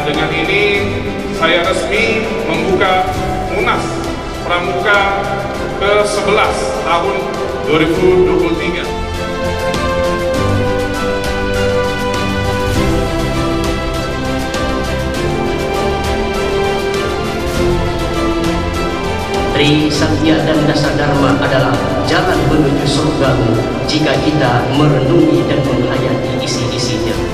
dengan ini saya resmi membuka Munas Pramuka ke-11 tahun 2023. Tri Satya dan Dasar Dharma adalah jalan menuju surgamu jika kita merenungi dan menghayati isi-isinya.